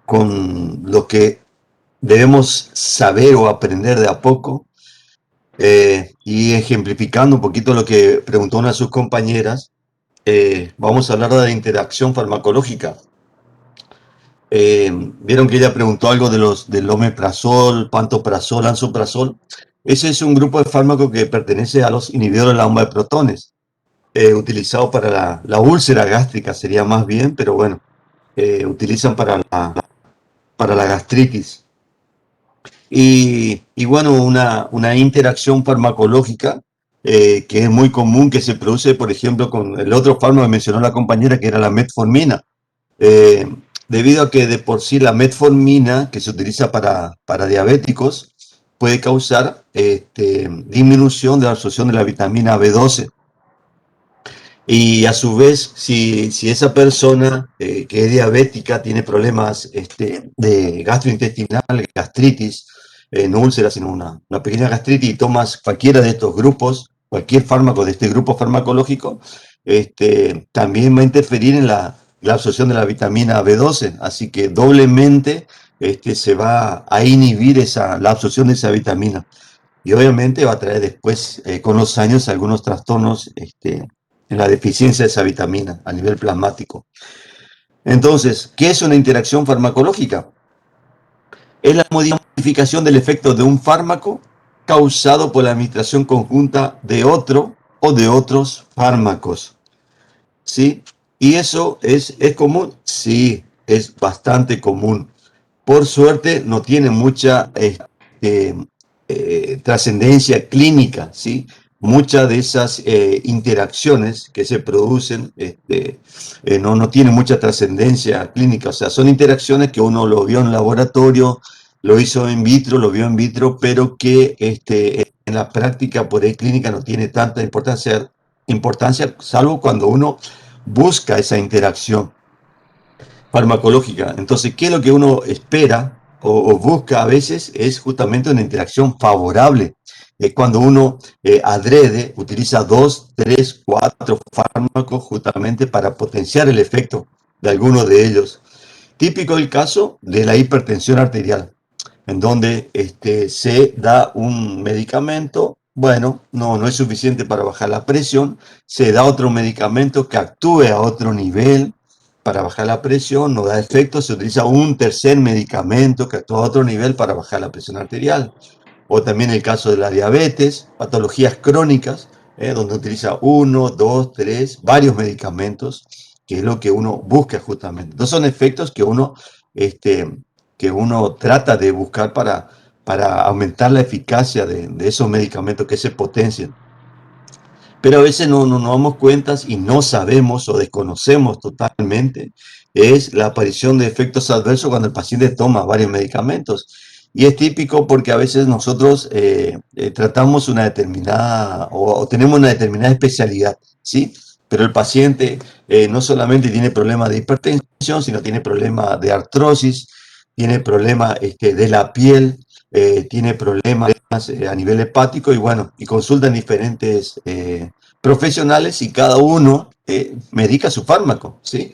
con lo que debemos saber o aprender de a poco, y ejemplificando un poquito lo que preguntó una de sus compañeras, vamos a hablar de la interacción farmacológica. Vieron que ella preguntó algo del omeprazol, pantoprazol, lansoprazol. Ese es un grupo de fármacos que pertenece a los inhibidores de la bomba de protones, utilizado para la úlcera gástrica, sería más bien, pero bueno, utilizan para la gastritis. Y bueno, una interacción farmacológica que es muy común, que se produce, por ejemplo, con el otro fármaco que mencionó la compañera, que era la metformina. Eh, Debido a que de por sí la metformina, que se utiliza para diabéticos, puede causar disminución de la absorción de la vitamina B12. Y a su vez, si esa persona que es diabética tiene problemas de gastrointestinal, gastritis, no úlcera, sino una pequeña gastritis, y tomas cualquiera de estos grupos, cualquier fármaco de este grupo farmacológico, también va a interferir en la absorción de la vitamina B12. Así que doblemente se va a inhibir la absorción de esa vitamina. Y obviamente va a traer después, con los años, algunos trastornos en la deficiencia de esa vitamina a nivel plasmático. Entonces, ¿qué es una interacción farmacológica? Es la modificación del efecto de un fármaco causado por la administración conjunta de otro o de otros fármacos. ¿Sí? ¿Y eso es común? Sí, es bastante común. Por suerte no tiene mucha trascendencia clínica, ¿sí? Muchas de esas interacciones que se producen no tienen mucha trascendencia clínica, o sea, son interacciones que uno lo vio en laboratorio, lo hizo in vitro, lo vio in vitro, pero que en la práctica por ahí clínica no tiene tanta importancia, salvo cuando uno busca esa interacción farmacológica. Entonces, ¿qué es lo que uno espera o busca a veces? Es justamente una interacción favorable. Es cuando uno adrede, utiliza 2, 3, 4 fármacos justamente para potenciar el efecto de alguno de ellos. Típico el caso de la hipertensión arterial, en donde se da un medicamento, bueno, no es suficiente para bajar la presión, se da otro medicamento que actúe a otro nivel para bajar la presión, no da efecto, se utiliza un tercer medicamento que actúa a otro nivel para bajar la presión arterial. O también el caso de la diabetes, patologías crónicas, donde utiliza uno, dos, tres, varios medicamentos, que es lo que uno busca justamente. Entonces son efectos que uno trata de buscar para aumentar la eficacia de esos medicamentos que se potencian. Pero a veces no nos damos cuenta y no sabemos o desconocemos totalmente es la aparición de efectos adversos cuando el paciente toma varios medicamentos. Y es típico porque a veces nosotros tratamos una determinada o tenemos una determinada especialidad, ¿sí? Pero el paciente no solamente tiene problemas de hipertensión, sino tiene problemas de artrosis, tiene problemas de la piel, tiene problemas a nivel hepático, y bueno, y consultan diferentes profesionales y cada uno medica su fármaco, ¿sí?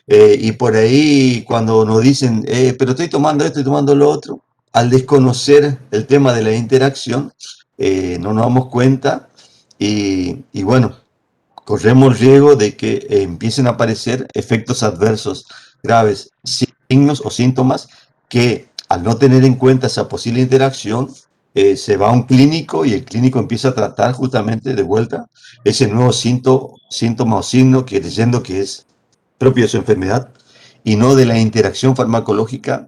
Y por ahí cuando nos dicen, pero estoy tomando esto, estoy tomando lo otro, al desconocer el tema de la interacción, no nos damos cuenta y bueno, corremos el riesgo de que empiecen a aparecer efectos adversos graves, signos o síntomas que al no tener en cuenta esa posible interacción, se va a un clínico y el clínico empieza a tratar justamente de vuelta ese nuevo síntoma o signo que creyendo que es propio de su enfermedad y no de la interacción farmacológica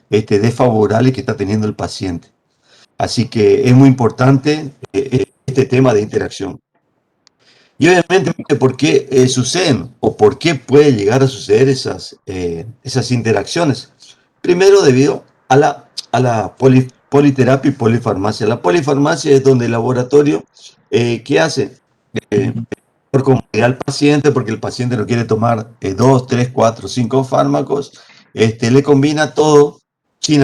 desfavorable que está teniendo el paciente. Así que es muy importante este tema de interacción. Y obviamente, ¿por qué suceden o por qué puede llegar a suceder esas interacciones? Primero, debido a la politerapia y polifarmacia. La polifarmacia es donde el laboratorio, ¿qué hace? Por comodidad al paciente, porque el paciente no quiere tomar 2, 3, 4, 5 fármacos, le combina todo sin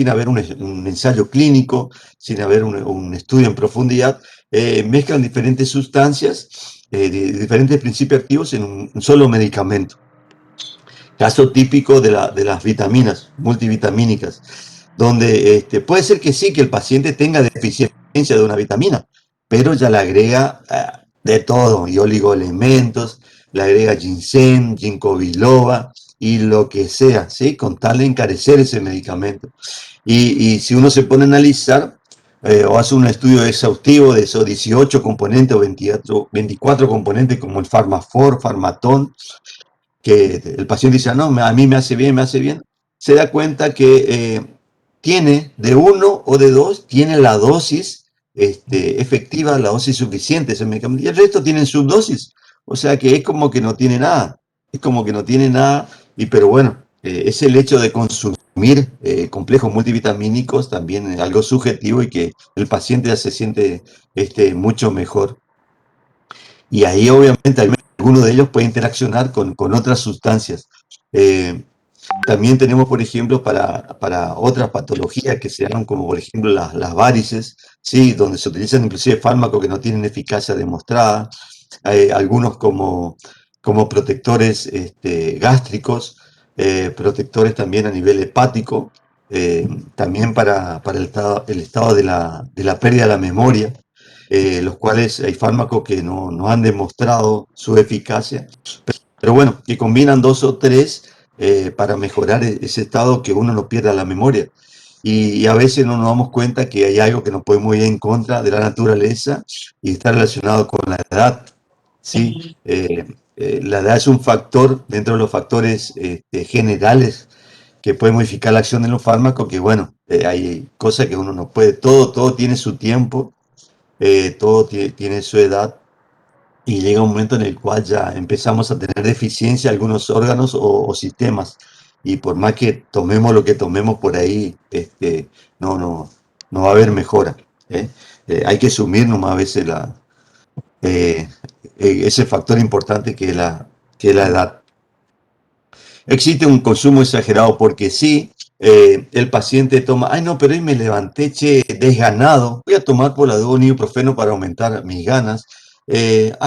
haber un ensayo clínico, sin haber un estudio en profundidad, mezclan diferentes sustancias, diferentes principios activos en un solo medicamento. Caso típico de las vitaminas multivitamínicas, donde puede ser que sí, que el paciente tenga deficiencia de una vitamina, pero ya le agrega de todo, y oligoelementos, le agrega ginseng, ginkgo biloba y lo que sea, ¿sí? Con tal de encarecer ese medicamento. Y si uno se pone a analizar o hace un estudio exhaustivo de esos 18 componentes o 24 componentes como el Farmafor, Farmatón, que el paciente dice, no, a mí me hace bien, se da cuenta que tiene de uno o de dos, tiene la dosis efectiva, la dosis suficiente ese medicamento, y el resto tienen subdosis, o sea que es como que no tiene nada, es como que no tiene nada, pero bueno, es el hecho de consumir complejos multivitamínicos también es algo subjetivo y que el paciente ya se siente mucho mejor. Y ahí obviamente alguno de ellos puede interaccionar con otras sustancias. Eh, También tenemos, por ejemplo, para otras patologías que se llaman como, por ejemplo, las varices, ¿sí? Donde se utilizan inclusive fármacos que no tienen eficacia demostrada, algunos como protectores gástricos, protectores también a nivel hepático, también para el estado de la pérdida de la memoria, los cuales hay fármacos que no han demostrado su eficacia, pero bueno, que combinan dos o tres para mejorar ese estado que uno no pierda la memoria. Y a veces no nos damos cuenta que hay algo que nos podemos ir en contra de la naturaleza y está relacionado con la edad, ¿sí? La edad es un factor dentro de los factores generales que puede modificar la acción de los fármacos, que bueno, hay cosas que uno no puede, todo tiene su tiempo, todo tiene su edad, y llega un momento en el cual ya empezamos a tener deficiencia en algunos órganos o sistemas. Y por más que tomemos lo que tomemos por ahí, no va a haber mejora. ¿Eh? Hay que asumir nomás a veces eh, ese factor importante que es la edad. Existe un consumo exagerado porque sí, el paciente toma, ay no, pero hoy me levanté, che, desganado, voy a tomar por la duda un ibuprofeno para aumentar mis ganas.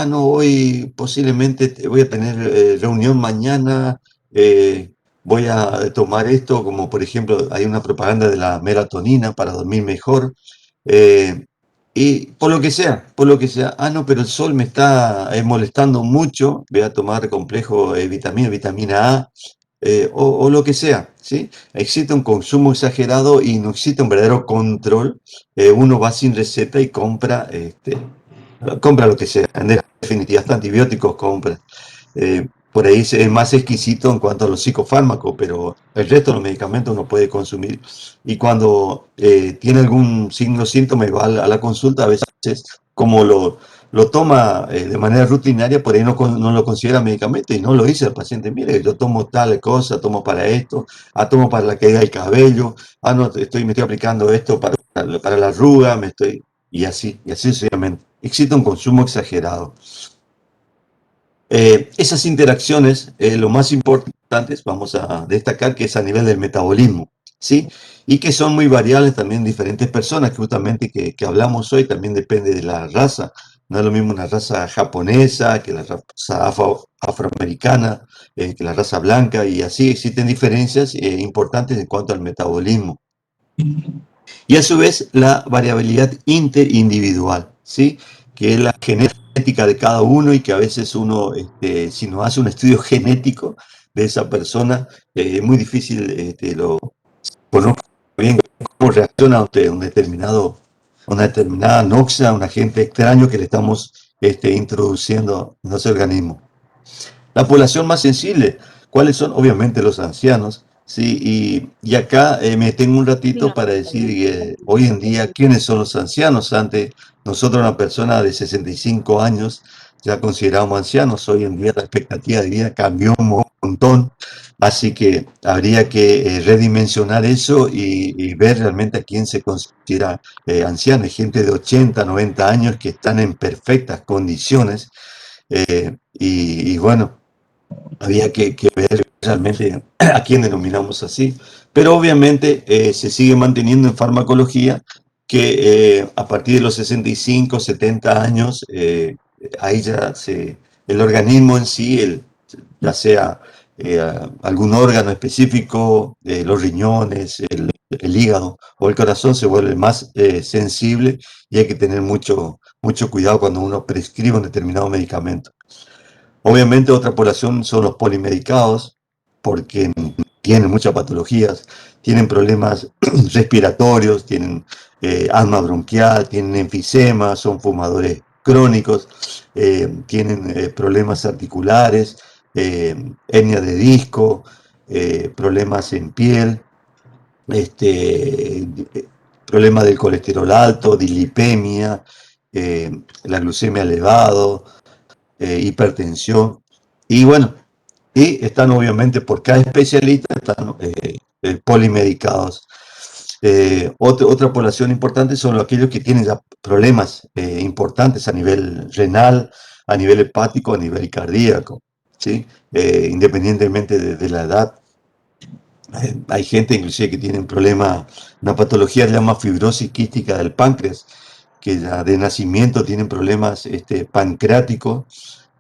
No, hoy posiblemente voy a tener reunión mañana, eh, voy a tomar esto, como por ejemplo hay una propaganda de la melatonina para dormir mejor. eh, y por lo que sea, no, pero el sol me está molestando mucho, voy a tomar complejo vitamina A, o lo que sea, ¿sí? Existe un consumo exagerado y no existe un verdadero control. Uno va sin receta y compra lo que sea, en definitiva, hasta antibióticos compra. Por ahí es más exquisito en cuanto a los psicofármacos, pero el resto de los medicamentos uno puede consumir. Y cuando tiene algún signo o síntoma y va a la consulta, a veces como lo toma de manera rutinaria, por ahí no lo considera medicamento y no lo dice al paciente, mire, yo tomo tal cosa, tomo para esto, tomo para la caída del cabello, no, me estoy aplicando esto para la arruga, y así sucesivamente. Existe un consumo exagerado. Esas interacciones, lo más importante, vamos a destacar que es a nivel del metabolismo, ¿sí? Y que son muy variables también en diferentes personas, que justamente que hablamos hoy también depende de la raza. No es lo mismo una raza japonesa que la raza afroamericana, que la raza blanca, y así existen diferencias importantes en cuanto al metabolismo. Y a su vez la variabilidad interindividual, ¿sí? Que es la genética de cada uno y que a veces uno, si no hace un estudio genético de esa persona, es muy difícil, lo conozco bien cómo reacciona ante una determinada noxa, un agente extraño que le estamos introduciendo en ese organismo. La población más sensible, ¿cuáles son? Obviamente los ancianos, ¿sí? Y acá me tengo un ratito para decir que hoy en día, ¿quiénes son los ancianos? Antes, nosotros, una persona de 65 años, ya consideramos ancianos. Hoy en día la expectativa de vida cambió un montón, así que habría que redimensionar eso y ver realmente a quién se considera anciano. Hay gente de 80, 90 años que están en perfectas condiciones, y bueno, había que ver realmente a quién denominamos así. Pero obviamente se sigue manteniendo en farmacología que a partir de los 65, 70 años, ahí ya el organismo en sí, ya sea algún órgano específico, los riñones, el hígado o el corazón se vuelve más sensible y hay que tener mucho cuidado cuando uno prescribe un determinado medicamento. Obviamente otra población son los polimedicados, porque tienen muchas patologías, tienen problemas respiratorios, tienen asma bronquial, tienen enfisema, son fumadores crónicos, tienen problemas articulares, hernia de disco, problemas en piel, este, problemas del colesterol alto, dislipemia, la glucemia elevado, hipertensión. Y bueno, y están obviamente por cada especialista, están polimedicados. Otra población importante son aquellos que tienen ya problemas importantes a nivel renal, a nivel hepático, a nivel cardíaco, ¿sí? Independientemente de la edad. Hay gente inclusive que tiene un problema, una patología que se llama fibrosis quística del páncreas, que ya de nacimiento tienen problemas pancreáticos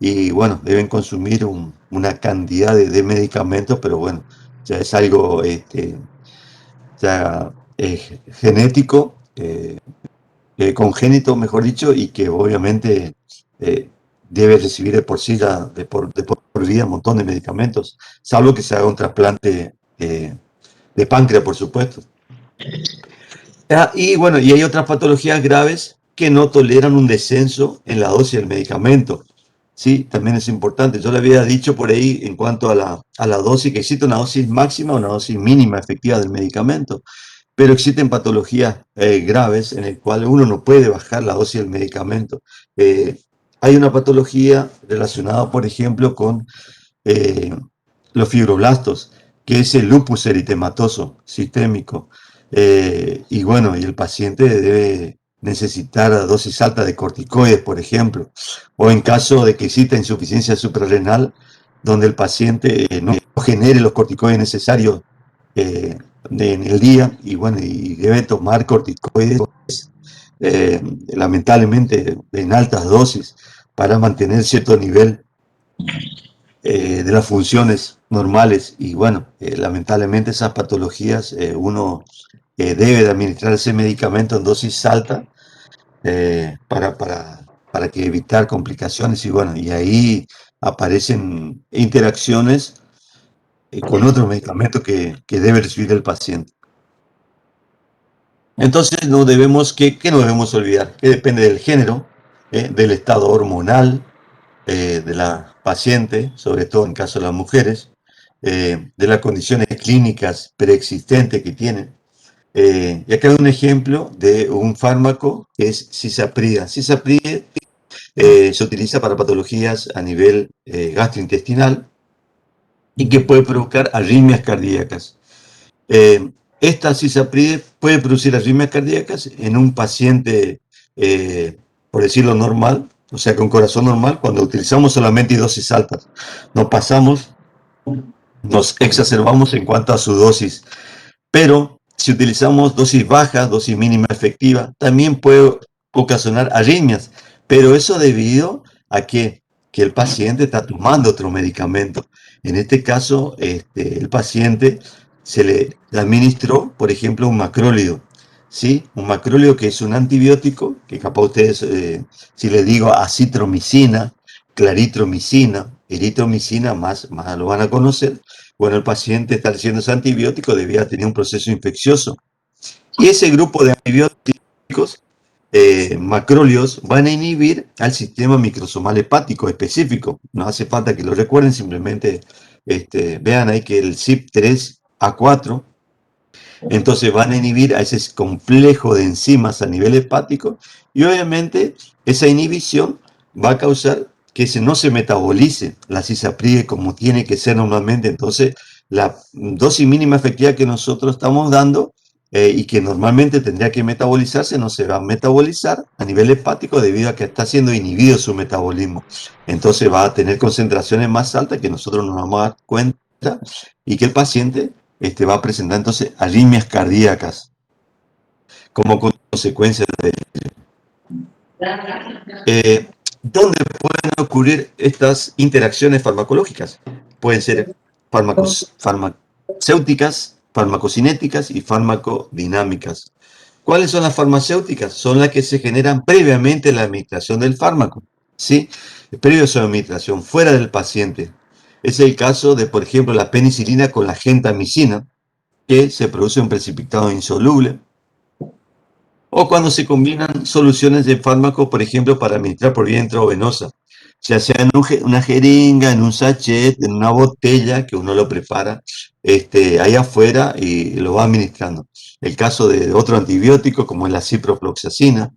y bueno, deben consumir una cantidad de medicamentos, pero bueno, ya es algo ya genético, congénito, mejor dicho, y que obviamente eh, debe recibir de por sí ya de por vida un montón de medicamentos, salvo que se haga un trasplante de páncreas, por supuesto. Y bueno, y hay otras patologías graves que no toleran un descenso en la dosis del medicamento. Sí, también es importante. Yo le había dicho por ahí en cuanto a la dosis, que existe una dosis máxima, una dosis mínima efectiva del medicamento, pero existen patologías graves en el cual uno no puede bajar la dosis del medicamento. Eh, Hay una patología relacionada, por ejemplo, con eh, los fibroblastos, que es el lupus eritematoso sistémico. Y bueno, y el paciente debe necesitar dosis altas de corticoides, por ejemplo, o en caso de que exista insuficiencia suprarrenal, donde el paciente no genere los corticoides necesarios eh, en el día, y bueno, y debe tomar corticoides lamentablemente en altas dosis para mantener cierto nivel de las funciones normales. Y bueno, lamentablemente esas patologías uno debe de administrar ese medicamento en dosis alta para que evitar complicaciones. Y bueno, y ahí aparecen interacciones con otros medicamentos que debe recibir el paciente. Entonces no debemos, ¿qué no debemos olvidar? Que depende del género, del estado hormonal, de la paciente, sobre todo en caso de las mujeres, de las condiciones clínicas preexistentes que tienen. Y acá hay un ejemplo de un fármaco que es cisaprida. Cisaprida se utiliza para patologías a nivel gastrointestinal y que puede provocar arritmias cardíacas. Eh, Esta cisapride puede producir arritmias cardíacas en un paciente, por decirlo normal, o sea, con corazón normal, cuando utilizamos solamente dosis altas. Nos pasamos, nos exacerbamos en cuanto a su dosis. Pero si utilizamos dosis bajas, dosis mínima efectiva, también puede ocasionar arritmias. Pero eso debido a que el paciente está tomando otro medicamento. En este caso, el paciente se le administró, por ejemplo, un macrólido. ¿Sí? Un macrólido que es un antibiótico, que capaz ustedes, si les digo acitromicina, claritromicina, eritromicina, más lo van a conocer. Bueno, el paciente está recibiendo ese antibiótico, debía tener un proceso infeccioso. Y ese grupo de antibióticos, macrólidos, van a inhibir al sistema microsomal hepático específico. No hace falta que lo recuerden, simplemente vean ahí que el CYP3A4, entonces van a inhibir a ese complejo de enzimas a nivel hepático y obviamente esa inhibición va a causar que no se metabolice la cisapride como tiene que ser normalmente. Entonces la dosis mínima efectiva que nosotros estamos dando y que normalmente tendría que metabolizarse no se va a metabolizar a nivel hepático debido a que está siendo inhibido su metabolismo. Entonces va a tener concentraciones más altas que nosotros nos vamos a dar cuenta y que el paciente va a presentar entonces arritmias cardíacas como consecuencia de ¿dónde pueden ocurrir estas interacciones farmacológicas? Pueden ser farmacéuticas, farmacocinéticas y farmacodinámicas. ¿Cuáles son las farmacéuticas? Son las que se generan previamente a la administración del fármaco, ¿sí? Previo a su administración, fuera del paciente. Es el caso de, por ejemplo, la penicilina con la gentamicina, que se produce un precipitado insoluble, o cuando se combinan soluciones de fármacos, por ejemplo, para administrar por vía intravenosa, ya sea en una jeringa, en un sachet, en una botella, que uno lo prepara ahí afuera y lo va administrando. El caso de otro antibiótico, como es la ciprofloxacina,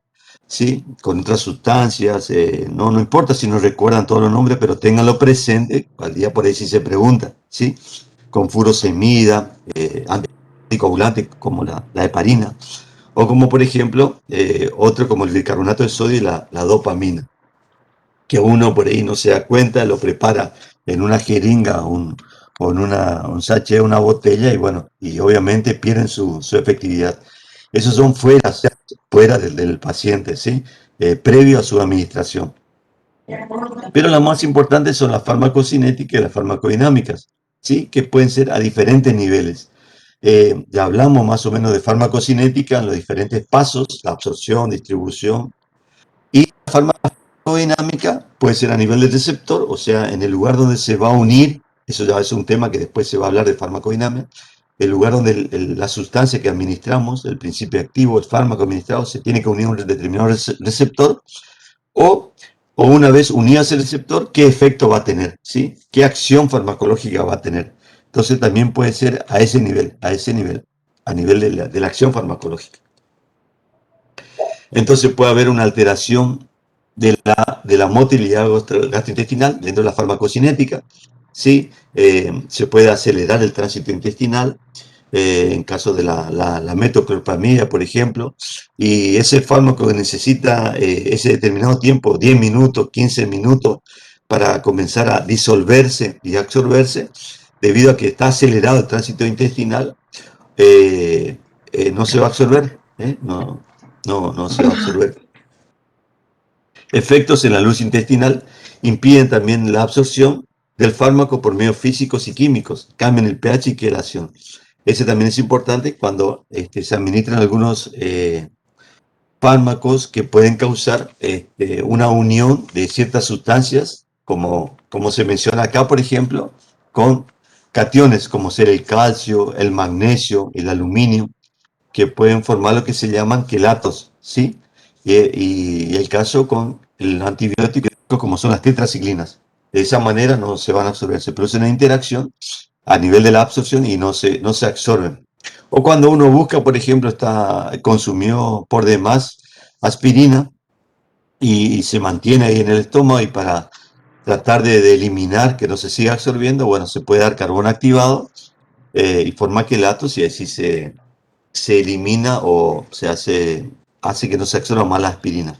¿sí? Con otras sustancias, no importa si no recuerdan todos los nombres, pero ténganlo presente, al día por ahí si se pregunta, ¿sí? Con furosemida, anticoagulante como la heparina, o como por ejemplo, otro como el bicarbonato de sodio y la dopamina, que uno por ahí no se da cuenta, lo prepara en una jeringa o en un sachet, una botella, y bueno, y obviamente pierden su efectividad. Esos son fuera del paciente, ¿sí? Previo a su administración. Pero las más importantes son las farmacocinéticas y las farmacodinámicas, ¿sí? Que pueden ser a diferentes niveles. Ya hablamos más o menos de farmacocinética en los diferentes pasos, la absorción, distribución, y la farmacodinámica puede ser a nivel del receptor, o sea, en el lugar donde se va a unir, eso ya es un tema que después se va a hablar de farmacodinámica, el lugar donde la sustancia que administramos, el principio activo, el fármaco administrado, se tiene que unir a un determinado receptor, o, o una vez unido a ese receptor, qué efecto va a tener, ¿sí? ¿Qué acción farmacológica va a tener? Entonces también puede ser a ese nivel, a nivel de la acción farmacológica. Entonces puede haber una alteración de la motilidad gastrointestinal dentro de la farmacocinética, ¿sí? Se puede acelerar el tránsito intestinal, en caso de la metoclopramida, por ejemplo, y ese fármaco que necesita ese determinado tiempo, 10 minutos, 15 minutos, para comenzar a disolverse y absorberse, debido a que está acelerado el tránsito intestinal, no se va a absorber, no se va a absorber. Efectos en la luz intestinal impiden también la absorción del fármaco por medios físicos y químicos, cambian el pH y quelación. Ese también es importante cuando se administran algunos fármacos que pueden causar una unión de ciertas sustancias, como se menciona acá, por ejemplo, con cationes como ser el calcio, el magnesio, el aluminio, que pueden formar lo que se llaman quelatos, ¿sí? Y el caso con el antibiótico, como son las tetraciclinas. De esa manera no se van a absorber, se produce una interacción a nivel de la absorción y no se absorben. O cuando uno busca, por ejemplo, consumió por demás aspirina y se mantiene ahí en el estómago, y para tratar de eliminar que no se siga absorbiendo, bueno, se puede dar carbón activado y forma quelatos, y así se elimina o hace que no se absorba más la aspirina.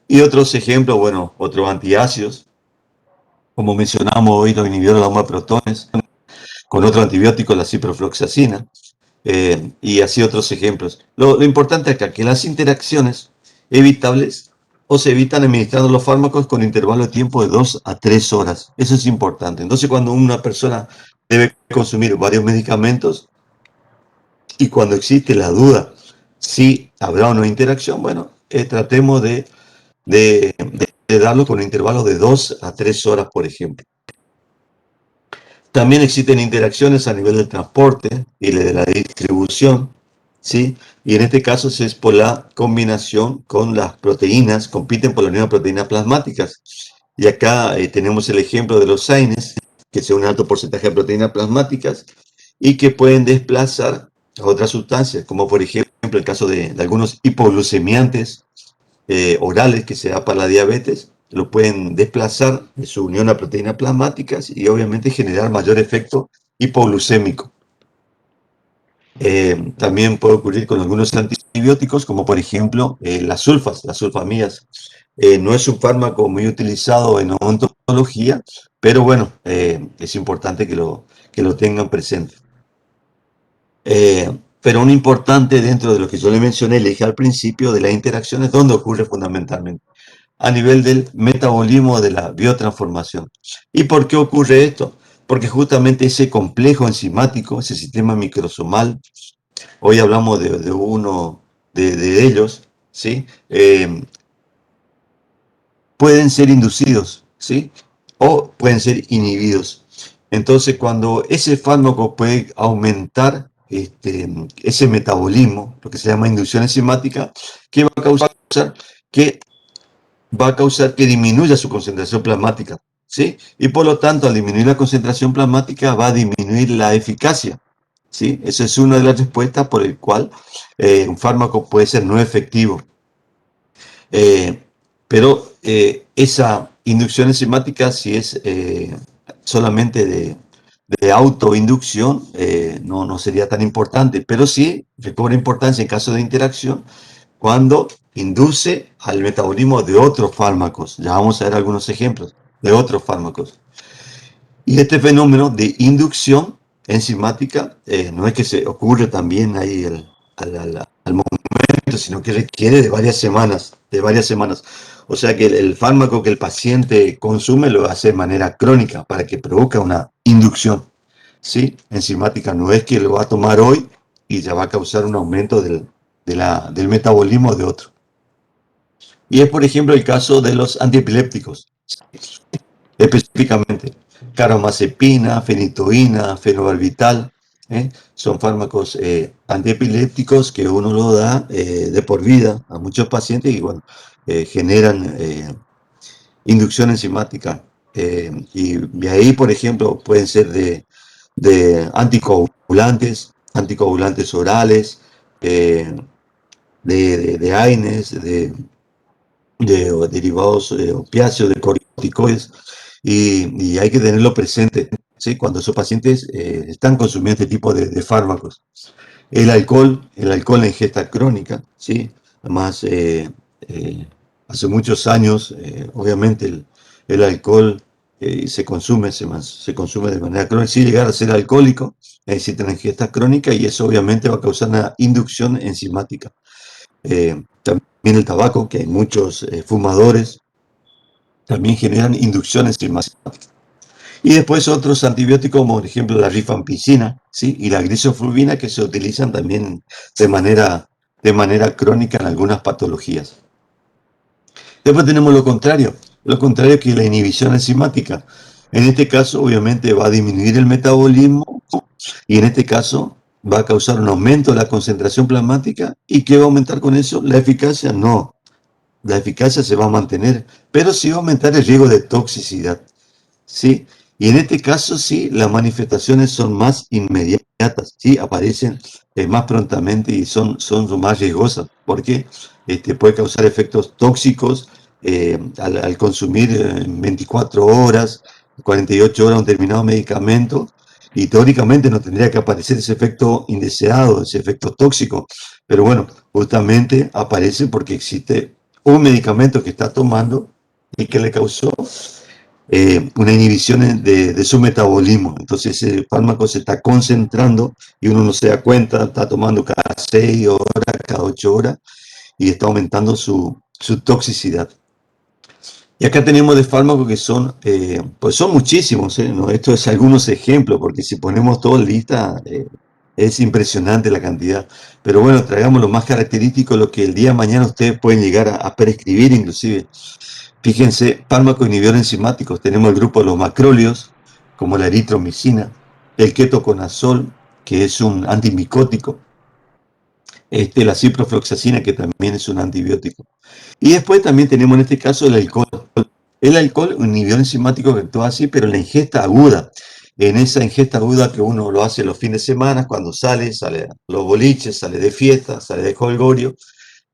Y otros ejemplos, bueno, otros antiácidos, como mencionamos hoy, los inhibidores de la bomba de protones, con otro antibiótico, la ciprofloxacina, y así otros ejemplos. Lo importante acá es que las interacciones evitables o se evitan administrando los fármacos con intervalo de tiempo de 2 a 3 horas. Eso es importante. Entonces, cuando una persona debe consumir varios medicamentos, y cuando existe la duda si habrá o no interacción, bueno, tratemos de darlo con un intervalo de 2 a 3 horas, por ejemplo. También existen interacciones a nivel del transporte y de la distribución, ¿sí? Y en este caso es por la combinación con las proteínas, compiten por las mismas proteínas plasmáticas. Y acá tenemos el ejemplo de los AINES, que son un alto porcentaje de proteínas plasmáticas y que pueden desplazar a otras sustancias, como por ejemplo el caso de algunos hipoglucemiantes orales que se da para la diabetes, lo pueden desplazar de su unión a proteínas plasmáticas y obviamente generar mayor efecto hipoglucémico. También puede ocurrir con algunos antibióticos, como por ejemplo las sulfamidas. No es un fármaco muy utilizado en odontología, pero bueno, es importante que lo tengan presente. Pero un importante dentro de lo que yo le mencioné, le dije al principio, de las interacciones, ¿dónde ocurre fundamentalmente? A nivel del metabolismo de la biotransformación. ¿Y por qué ocurre esto? porque justamente ese complejo enzimático, ese sistema microsomal, hoy hablamos de uno de ellos, ¿sí? Pueden ser inducidos, ¿sí? O pueden ser inhibidos. Entonces, cuando ese fármaco puede aumentar ese metabolismo, lo que se llama inducción enzimática, ¿qué va a causar? Que va a causar que disminuya su concentración plasmática, ¿sí? Y por lo tanto, al disminuir la concentración plasmática, va a disminuir la eficacia, ¿sí? Esa es una de las respuestas por el cual un fármaco puede ser no efectivo. Eh, pero esa inducción enzimática, si es solamente de autoinducción, no sería tan importante, pero sí recobra importancia en caso de interacción cuando induce al metabolismo de otros fármacos. Ya vamos a ver algunos ejemplos de otros fármacos. Y este fenómeno de inducción enzimática no es que se ocurre también ahí al momento, sino que requiere de varias semanas, de varias semanas. O sea que el fármaco que el paciente consume lo hace de manera crónica para que provoque una inducción, ¿sí? Enzimática. No es que lo va a tomar hoy y ya va a causar un aumento del metabolismo de otro. Y es, por ejemplo, el caso de los antiepilépticos, específicamente carbamazepina, fenitoína, fenobarbital, son fármacos antiepilépticos que uno lo da de por vida a muchos pacientes y bueno, generan inducción enzimática. Y de ahí, por ejemplo, pueden ser de anticoagulantes orales, eh, de AINES, de derivados opiáceos, de corticoides, y hay que tenerlo presente, ¿sí? Cuando esos pacientes están consumiendo este tipo de fármacos. El alcohol, la ingesta crónica, ¿sí? Además, hace muchos años, obviamente, el alcohol se consume de manera crónica, sin llegar a ser alcohólico, necesita una ingesta crónica y eso obviamente va a causar una inducción enzimática. También el tabaco, que hay muchos fumadores, también generan inducción enzimática. Y después otros antibióticos, como por ejemplo la rifampicina, ¿sí? Y la grisofulvina, que se utilizan también de manera crónica en algunas patologías. Después tenemos lo contrario que la inhibición enzimática. En este caso, obviamente, va a disminuir el metabolismo y en este caso va a causar un aumento de la concentración plasmática. ¿Y qué va a aumentar con eso? La eficacia no. La eficacia se va a mantener, pero sí va a aumentar el riesgo de toxicidad, ¿sí? Y en este caso sí, las manifestaciones son más inmediatas, ¿sí? Aparecen más prontamente y son más riesgosas, porque puede causar efectos tóxicos al consumir en 24 horas, 48 horas un determinado medicamento, y teóricamente no tendría que aparecer ese efecto indeseado, ese efecto tóxico, pero bueno, justamente aparece porque existe un medicamento que está tomando y que le causó una inhibición de su metabolismo. Entonces ese fármaco se está concentrando y uno no se da cuenta, está tomando cada 6 horas, cada 8 horas y está aumentando su toxicidad. Y acá tenemos de fármacos que pues son muchísimos, ¿no? Esto es algunos ejemplos, porque si ponemos todo en lista, es impresionante la cantidad. Pero bueno, traigamos lo más característico, lo que el día de mañana ustedes pueden llegar a prescribir inclusive. Fíjense, fármacos inhibidores enzimáticos, tenemos el grupo de los macrólidos, como la eritromicina, el ketoconazol, que es un antimicótico, la ciprofloxacina, que también es un antibiótico. Y después también tenemos en este caso el alcohol. El alcohol, un inhibidor enzimático que actúa así, pero en la ingesta aguda. En esa ingesta aguda que uno lo hace los fines de semana, cuando sale a los boliches, sale de fiesta, sale de jolgorio,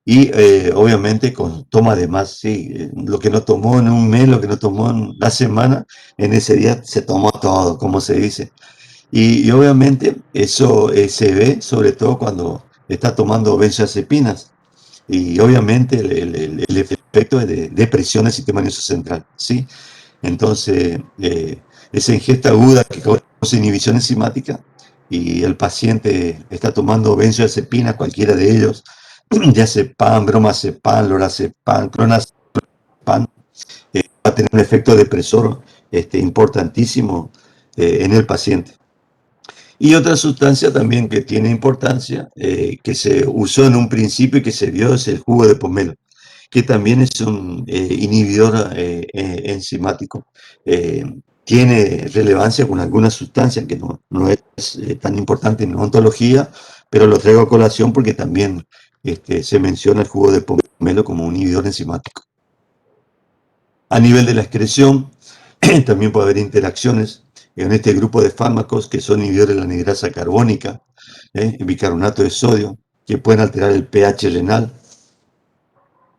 y obviamente toma de más, sí, lo que no tomó en un mes, lo que no tomó en la semana, en ese día se tomó todo, como se dice. Y obviamente eso se ve sobre todo cuando está tomando benzodiazepinas. Y obviamente el efecto es de depresión del sistema nervioso central, ¿sí? Entonces, esa ingesta aguda que causa inhibición enzimática y el paciente está tomando benzodiazepinas, cualquiera de ellos, diazepam, bromazepam, lorazepam, clonazepam, va a tener un efecto depresor importantísimo en el paciente. Y otra sustancia también que tiene importancia, que se usó en un principio y que se vio, es el jugo de pomelo, que también es un inhibidor enzimático. Tiene relevancia con algunas sustancias que no es tan importante en ontología, pero lo traigo a colación porque también se menciona el jugo de pomelo como un inhibidor enzimático. A nivel de la excreción, también puede haber interacciones en este grupo de fármacos que son inhibidores de la anhidrasa carbónica, bicarbonato de sodio, que pueden alterar el pH renal.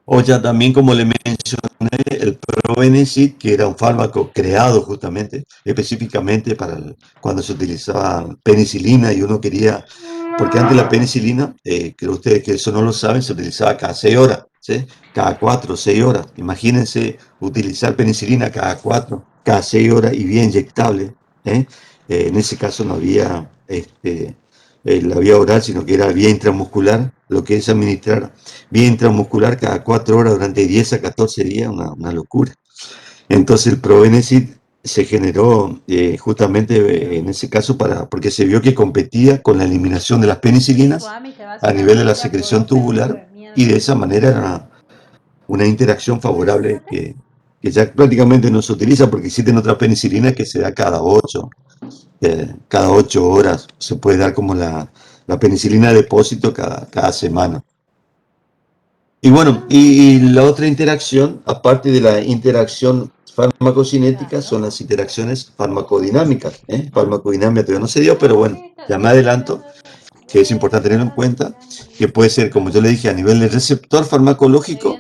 O ya también, como le mencioné, el Probenecid, que era un fármaco creado justamente, específicamente para cuando se utilizaba penicilina y uno quería, porque antes la penicilina, creo ustedes que eso no lo saben, se utilizaba cada 6 horas, ¿sí? Cada 4 o 6 horas. Imagínense utilizar penicilina cada 4, cada 6 horas y vía inyectable, ¿eh? En ese caso no había la vía oral, sino que era vía intramuscular, lo que es administrar vía intramuscular cada 4 horas durante 10 a 14 días, una locura. Entonces el Probenecid se generó justamente en ese caso porque se vio que competía con la eliminación de las penicilinas a nivel de la secreción tubular y de esa manera era una interacción favorable que ya prácticamente no se utiliza porque existen otras penicilinas que se da cada 8 horas, se puede dar como la penicilina de depósito cada semana. Y bueno, y la otra interacción, aparte de la interacción farmacocinética, son las interacciones farmacodinámicas. Farmacodinámica todavía no se dio, pero bueno, ya me adelanto, que es importante tenerlo en cuenta, que puede ser, como yo le dije, a nivel del receptor farmacológico,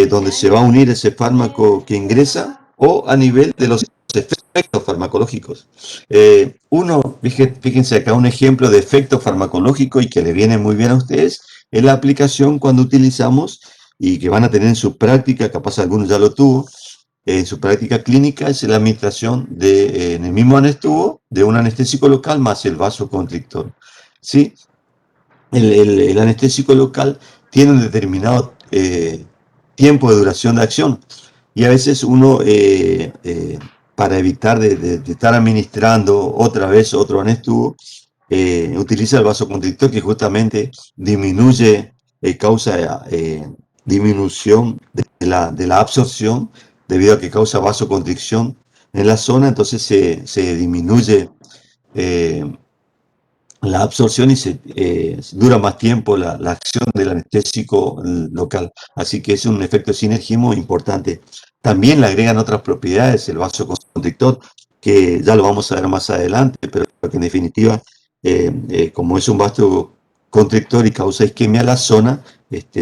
donde se va a unir ese fármaco que ingresa, o a nivel de los efectos farmacológicos. Fíjense acá un ejemplo de efecto farmacológico y que le viene muy bien a ustedes, es la aplicación cuando utilizamos y que van a tener en su práctica, capaz algunos ya lo tuvo, en su práctica clínica, es la administración en el mismo anestubo de un anestésico local más el vasoconstrictor. ¿Sí? El anestésico local tiene un determinado tiempo de duración de acción y a veces uno, para evitar de estar administrando otra vez otro anestubo, utiliza el vasoconstrictor que justamente disminuye, causa disminución de la absorción debido a que causa vasoconstricción en la zona, entonces se disminuye la absorción y dura más tiempo la acción del anestésico local. Así que es un efecto de sinergismo importante. También le agregan otras propiedades el vasoconstrictor, que ya lo vamos a ver más adelante, pero que en definitiva, como es un vasoconstrictor y causa isquemia a la zona,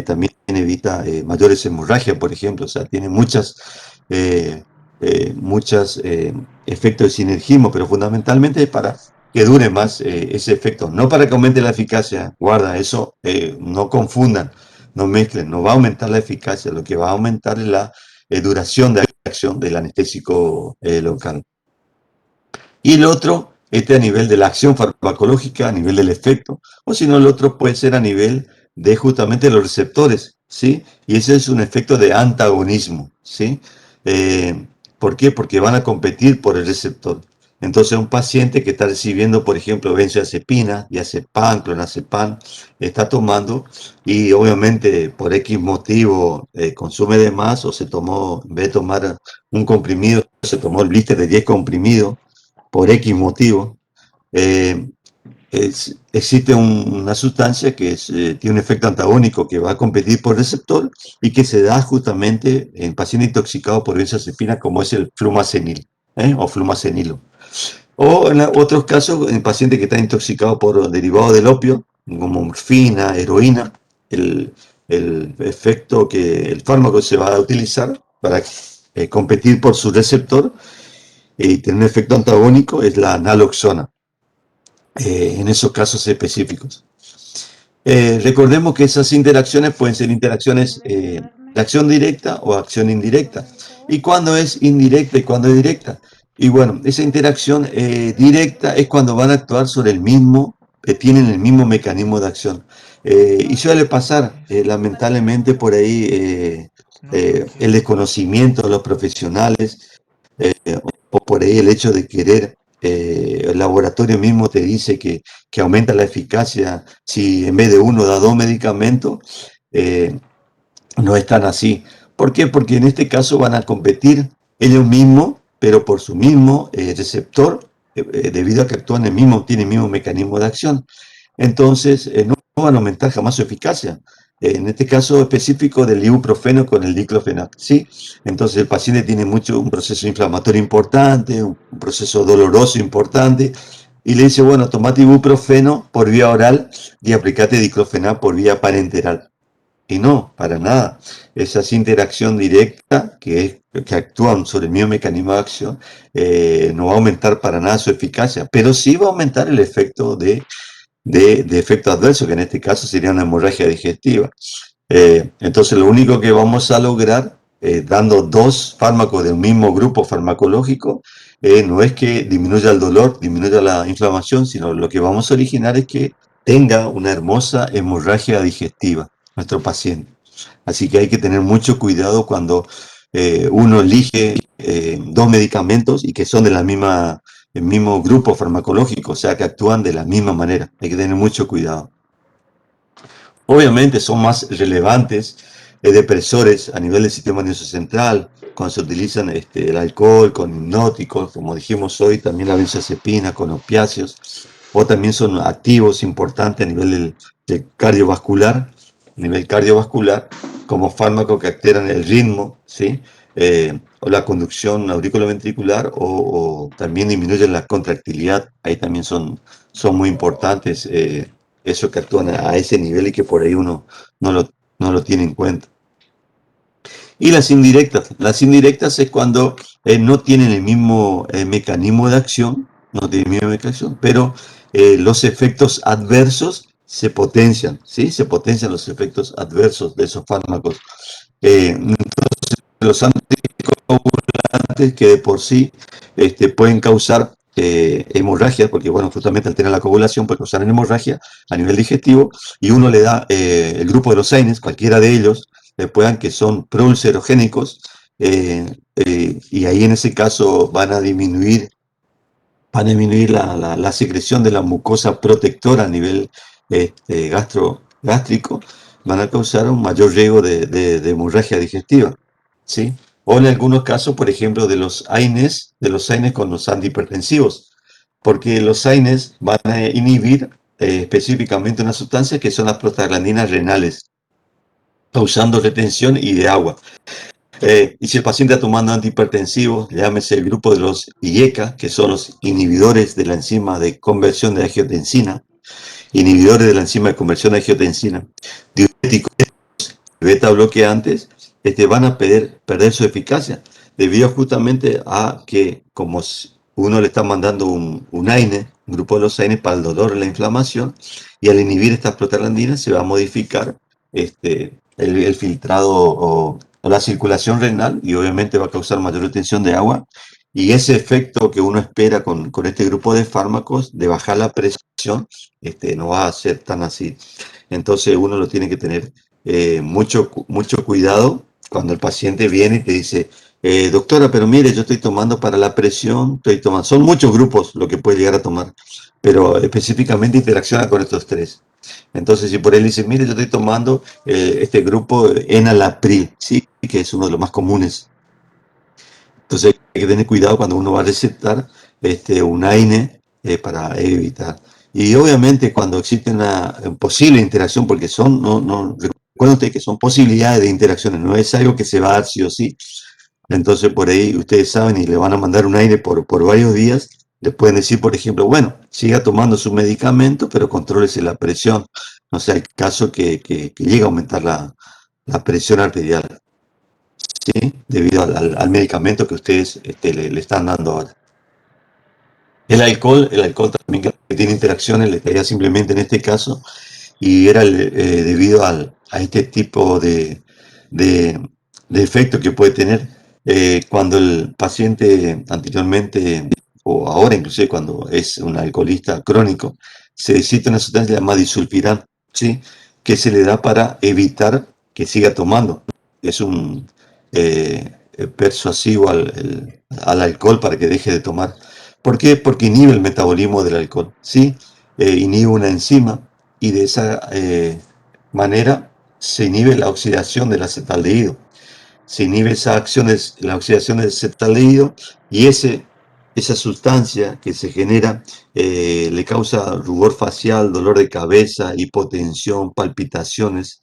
también evita mayores hemorragias, por ejemplo. O sea, tiene eh, muchos efectos de sinergismo, pero fundamentalmente para que dure más ese efecto, no para que aumente la eficacia, guarda, eso no confundan, no mezclen, no va a aumentar la eficacia, lo que va a aumentar es la duración de acción del anestésico local. Y el otro, a nivel de la acción farmacológica, a nivel del efecto, o si no, el otro puede ser a nivel de justamente los receptores, ¿sí? Y ese es un efecto de antagonismo, ¿sí? Eh, ¿Por qué? Porque van a competir por el receptor. Entonces, un paciente que está recibiendo, por ejemplo, benzodiazepina, diazepam, clonazepam, está tomando y obviamente por X motivo consume de más o en vez de tomar un comprimido, se tomó el blister de 10 comprimidos por X motivo. Eh, Existe una sustancia que tiene un efecto antagónico que va a competir por receptor y que se da justamente en pacientes intoxicados por benzodiazepina como es el flumacenil o flumacenilo. O en otros casos, en pacientes que están intoxicados por derivados del opio, como morfina, heroína, el efecto que el fármaco se va a utilizar para competir por su receptor y tener un efecto antagónico es la naloxona, en esos casos específicos. Recordemos que esas interacciones pueden ser interacciones de acción directa o acción indirecta. ¿Y cuándo es indirecta y cuándo es directa? Y bueno, esa interacción directa es cuando van a actuar sobre el mismo, tienen el mismo mecanismo de acción. Y suele pasar, lamentablemente, por ahí el desconocimiento de los profesionales o por ahí el hecho de querer el laboratorio mismo te dice que aumenta la eficacia si en vez de uno da dos medicamentos, eh, no es tan así. ¿Por qué? Porque en este caso van a competir ellos mismos, pero por su mismo receptor, debido a que actúan tienen el mismo mecanismo de acción. Entonces, no van a aumentar jamás su eficacia. En este caso específico del ibuprofeno con el diclofenac, ¿sí? Entonces el paciente tiene un proceso inflamatorio importante, un proceso doloroso importante, y le dice, bueno, tomate ibuprofeno por vía oral y aplicate diclofenac por vía parenteral. Y no, para nada. Esa interacción directa que actúan sobre el mismo mecanismo de acción no va a aumentar para nada su eficacia, pero sí va a aumentar el efecto de efecto adverso, que en este caso sería una hemorragia digestiva. Entonces lo único que vamos a lograr dando dos fármacos del mismo grupo farmacológico no es que disminuya el dolor, disminuya la inflamación, sino lo que vamos a originar es que tenga una hermosa hemorragia digestiva nuestro paciente. Así que hay que tener mucho cuidado cuando uno elige dos medicamentos y que son de la misma, el mismo grupo farmacológico, o sea que actúan de la misma manera. Hay que tener mucho cuidado. Obviamente son más relevantes depresores a nivel del sistema nervioso central, cuando se utilizan el alcohol con hipnóticos, como dijimos hoy, también la benzodiazepina con opiáceos, o también son activos importantes a nivel del cardiovascular, como fármacos que alteran el ritmo, ¿sí? O la conducción auriculoventricular, o también disminuyen la contractilidad, ahí también son muy importantes. Eso que actúan a ese nivel y que por ahí uno no lo, no lo tiene en cuenta. Y las indirectas es cuando no tienen el mismo mecanismo de acción, no tienen el mismo mecanismo de acción, pero los efectos adversos se potencian, ¿sí? Se potencian los efectos adversos de esos fármacos. Los antes que de por sí pueden causar hemorragia, porque bueno, justamente alteran la coagulación, puede causar hemorragia a nivel digestivo, y uno le da el grupo de los AINES, cualquiera de ellos, le puedan que son proulcerogénicos, y ahí en ese caso van a disminuir la secreción de la mucosa protectora a nivel gástrico, van a causar un mayor riesgo de hemorragia digestiva, ¿sí? O en algunos casos, por ejemplo, de los AINES con los antihipertensivos, porque los AINES van a inhibir específicamente una sustancia que son las prostaglandinas renales, causando retención y de agua. Y si el paciente está tomando antihipertensivos, llámese el grupo de los IECA, que son los inhibidores de la enzima de conversión de angiotensina, inhibidores de la enzima de conversión de angiotensina, diuréticos, beta bloqueantes, van a perder su eficacia, debido justamente a que como uno le está mandando un AINE, un grupo de los AINES para el dolor y la inflamación, y al inhibir estas prostaglandinas se va a modificar el filtrado o la circulación renal, y obviamente va a causar mayor retención de agua, y ese efecto que uno espera con este grupo de fármacos de bajar la presión no va a ser tan así. Entonces uno lo tiene que tener mucho cuidado cuando el paciente viene y te dice, doctora, pero mire, yo estoy tomando para la presión, son muchos grupos lo que puede llegar a tomar, pero específicamente interacciona con estos tres. Entonces, si por él dice, mire, yo estoy tomando este grupo enalapril, ¿sí? Que es uno de los más comunes. Entonces hay que tener cuidado cuando uno va a recetar un AINE para evitar. Y obviamente cuando existe una posible interacción, porque recuerden ustedes que son posibilidades de interacciones, no es algo que se va a dar sí o sí. Entonces por ahí ustedes saben y le van a mandar un AINE por varios días, les pueden decir, por ejemplo, bueno, siga tomando su medicamento, pero contrólese la presión. No sea el caso que llegue a aumentar la presión arterial, ¿sí? Debido al medicamento que ustedes le están dando ahora. El alcohol también que tiene interacciones, le estaría simplemente en este caso, y era debido a este tipo de, de efecto que puede tener cuando el paciente anteriormente, o ahora inclusive cuando es un alcoholista crónico, se necesita una sustancia llamada disulfiram, ¿sí? Que se le da para evitar que siga tomando. Es un persuasivo al alcohol para que deje de tomar. ¿Por qué? Porque inhibe el metabolismo del alcohol, ¿sí? Inhibe una enzima y de esa manera se inhibe la oxidación del acetaldehído. Se inhibe la oxidación del acetaldehído y esa sustancia que se genera le causa rubor facial, dolor de cabeza, hipotensión, palpitaciones,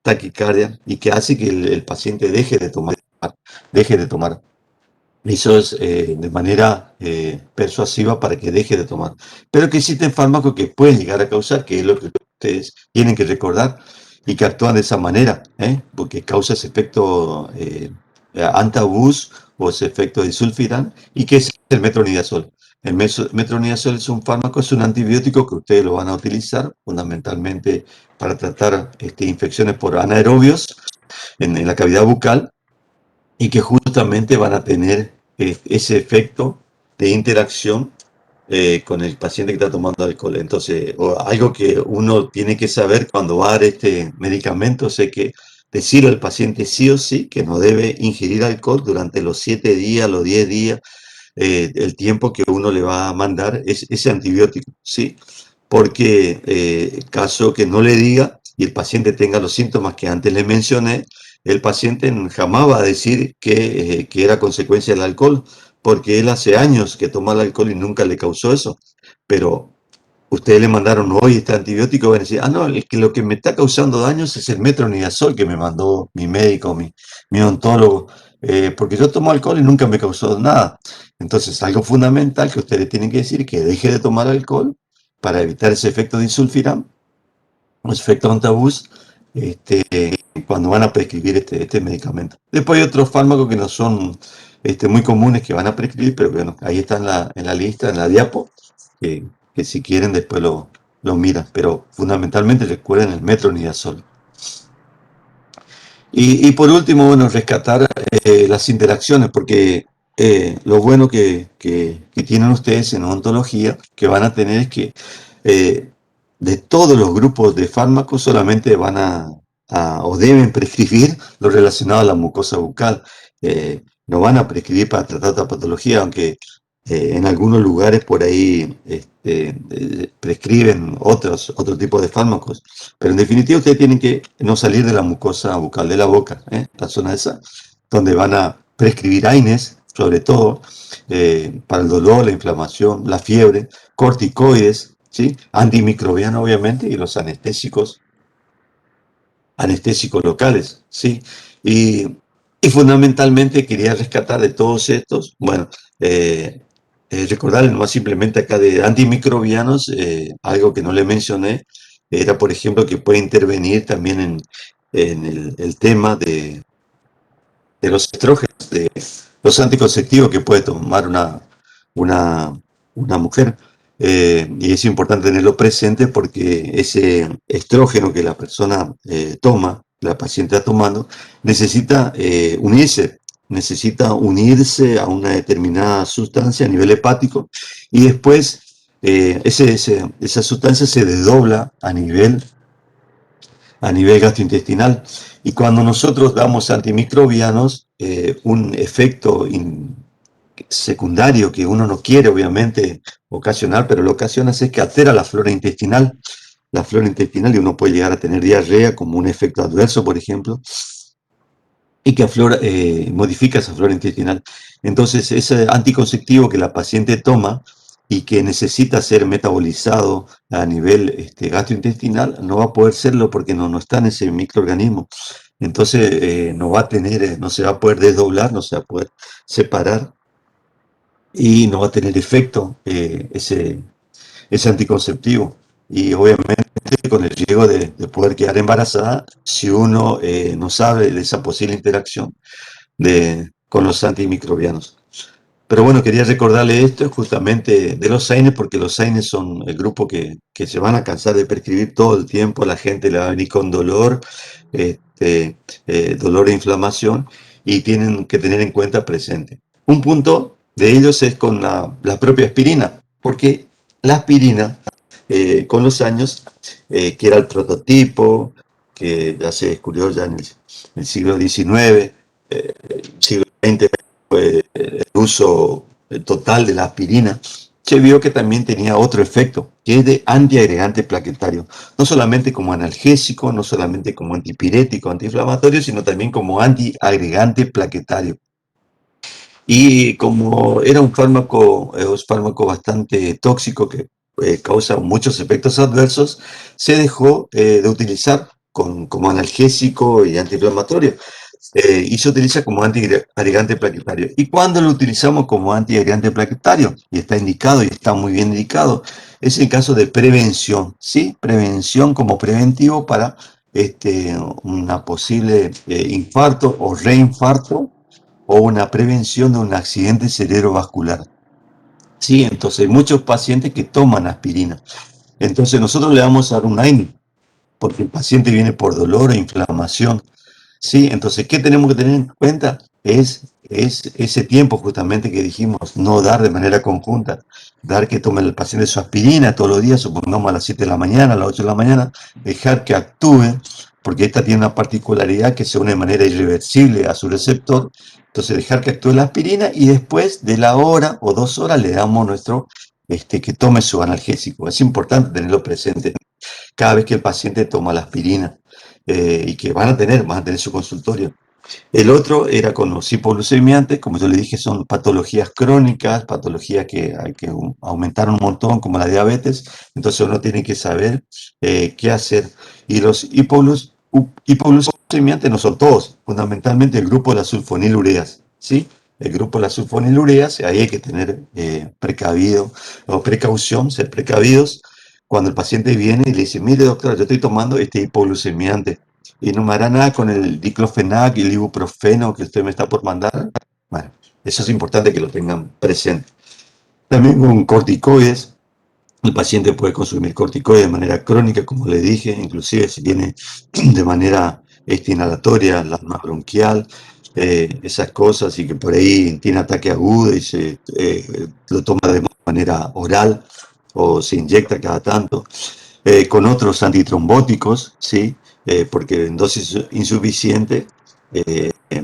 taquicardia y que hace que el paciente deje de tomar. Eso es de manera persuasiva para que deje de tomar. Pero que existen fármacos que pueden llegar a causar, que es lo que ustedes tienen que recordar, y que actúan de esa manera, porque causa ese efecto antabús o ese efecto disulfiram, y que es el metronidazol. El metronidazol es un fármaco, es un antibiótico que ustedes lo van a utilizar fundamentalmente para tratar infecciones por anaerobios en la cavidad bucal y que justamente van a tener ese efecto de interacción con el paciente que está tomando alcohol. Entonces, algo que uno tiene que saber cuando va a dar este medicamento es que decirle al paciente sí o sí que no debe ingerir alcohol durante los 7 días, los 10 días, el tiempo que uno le va a mandar es ese antibiótico, ¿sí? Porque caso que no le diga y el paciente tenga los síntomas que antes le mencioné, el paciente jamás va a decir que era consecuencia del alcohol, porque él hace años que toma el alcohol y nunca le causó eso. Pero ustedes le mandaron hoy este antibiótico, van a decir, ah, no, es que lo que me está causando daños es el metronidazol que me mandó mi médico, mi odontólogo, porque yo tomo alcohol y nunca me causó nada. Entonces, algo fundamental que ustedes tienen que decir es que deje de tomar alcohol para evitar ese efecto de insulfiram, o ese efecto antabús, cuando van a prescribir este medicamento. Después hay otros fármacos que no son muy comunes que van a prescribir, pero bueno, ahí está en la lista, en la diapo, que, que si quieren después lo miran, pero fundamentalmente recuerden el metronidazol. Y por último, bueno, rescatar las interacciones, porque lo bueno que tienen ustedes en odontología, que van a tener es que eh, de todos los grupos de fármacos solamente van o deben prescribir lo relacionado a la mucosa bucal. No van a prescribir para tratar otra patología, aunque en algunos lugares por ahí prescriben otro tipo de fármacos. Pero en definitiva ustedes tienen que no salir de la mucosa bucal de la boca, la zona esa, donde van a prescribir AINES, sobre todo, para el dolor, la inflamación, la fiebre, corticoides, ¿sí? Antimicrobianos obviamente y los anestésicos locales, ¿sí? Y, y fundamentalmente quería rescatar de todos estos, bueno, recordarles más simplemente acá de antimicrobianos, algo que no le mencioné, era por ejemplo que puede intervenir también en el tema de los estrógenos, de los anticonceptivos que puede tomar una, una mujer. Y es importante tenerlo presente porque ese estrógeno que la persona toma, la paciente está tomando, necesita necesita unirse a una determinada sustancia a nivel hepático y después esa sustancia se desdobla a nivel gastrointestinal. Y cuando nosotros damos antimicrobianos, un efecto secundario que uno no quiere obviamente ocasionar, pero lo ocasiona es que altera la flora intestinal y uno puede llegar a tener diarrea como un efecto adverso, por ejemplo, y que modifica esa flora intestinal. Entonces, ese anticonceptivo que la paciente toma y que necesita ser metabolizado a nivel gastrointestinal, no va a poder serlo porque no está en ese microorganismo. Entonces, no va a tener, no se va a poder desdoblar, no se va a poder separar y no va a tener efecto ese anticonceptivo. Y obviamente con el riesgo de poder quedar embarazada si uno no sabe de esa posible interacción con los antimicrobianos. Pero bueno, quería recordarle esto justamente de los AINES, porque los AINES son el grupo que se van a cansar de prescribir todo el tiempo, la gente le va a venir con dolor, dolor e inflamación, y tienen que tener en cuenta presente. Un punto de ellos es con la propia aspirina, porque la aspirina, con los años, que era el prototipo, que ya se descubrió ya en el siglo XIX, siglo XX, el uso total de la aspirina, se vio que también tenía otro efecto, que es de antiagregante plaquetario. No solamente como analgésico, no solamente como antipirético, antiinflamatorio, sino también como antiagregante plaquetario. Y como era un fármaco bastante tóxico que causa muchos efectos adversos, se dejó de utilizar como analgésico y antiinflamatorio. Y se utiliza como antiagregante plaquetario. ¿Y cuando lo utilizamos como antiagregante plaquetario? Y está indicado y está muy bien indicado. Es en caso de prevención, ¿sí? Prevención como preventivo para una posible infarto o reinfarto o una prevención de un accidente cerebrovascular. Sí, entonces hay muchos pacientes que toman aspirina. Entonces nosotros le vamos a dar un AINE, porque el paciente viene por dolor o inflamación. Sí, entonces, ¿qué tenemos que tener en cuenta? Es ese tiempo justamente que dijimos, no dar de manera conjunta, dar que tome el paciente su aspirina todos los días, supongamos a las 7 de la mañana, a las 8 de la mañana, dejar que actúe, porque esta tiene una particularidad que se une de manera irreversible a su receptor, entonces dejar que actúe la aspirina y después de la hora o 2 horas le damos que tome su analgésico. Es importante tenerlo presente cada vez que el paciente toma la aspirina y que van a tener su consultorio. El otro era con los hipoglucemiantes, como yo le dije, son patologías crónicas, patologías que hay que aumentar un montón, como la diabetes, entonces uno tiene que saber qué hacer. Y los hipoglucemiantes no son todos, fundamentalmente el grupo de las sulfonilureas, ¿sí? El grupo de las sulfonilureas, ahí hay que tener precavido o precaución, ser precavidos. Cuando el paciente viene y le dice, mire doctora, yo estoy tomando este hipoglucemiante, y no me hará nada con el diclofenac y el ibuprofeno que usted me está por mandar. Bueno, eso es importante que lo tengan presente. También con corticoides, el paciente puede consumir corticoides de manera crónica, como le dije, inclusive si viene de manera inhalatoria, la asma bronquial, esas cosas, y que por ahí tiene ataque agudo y se lo toma de manera oral o se inyecta cada tanto con otros antitrombóticos, ¿sí? Porque en dosis insuficiente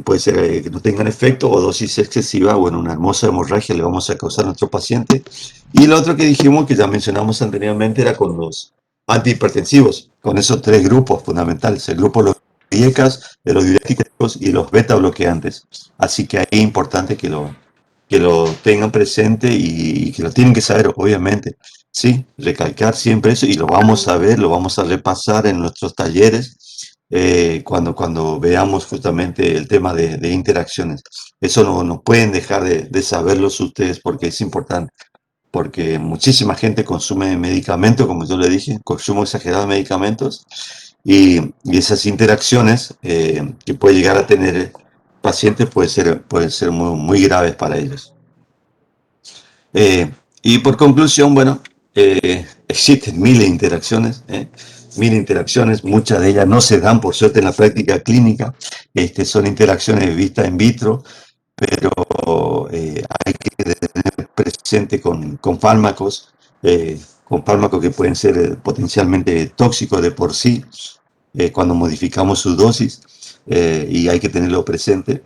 puede ser que no tengan efecto o dosis excesiva, bueno, una hermosa hemorragia le vamos a causar a nuestro paciente. Y lo otro que dijimos, que ya mencionamos anteriormente, era con los antihipertensivos, con esos tres grupos fundamentales, el grupo de los IECAS, de los diuréticos y los beta bloqueantes. Así que ahí es importante que lo tengan presente y que lo tienen que saber, obviamente. Sí, recalcar siempre eso y lo vamos a ver, lo vamos a repasar en nuestros talleres cuando veamos justamente el tema de interacciones. Eso no pueden dejar de saberlos ustedes porque es importante, porque muchísima gente consume medicamentos, como yo le dije, consumo exagerado de medicamentos y esas interacciones que puede llegar a tener pacientes pueden ser muy graves para ellos. Eh, y por conclusión, bueno, existen miles de interacciones, muchas de ellas no se dan por suerte en la práctica clínica, son interacciones vistas in vitro, pero hay que tener presente con fármacos que pueden ser potencialmente tóxicos de por sí, cuando modificamos su dosis, y hay que tenerlo presente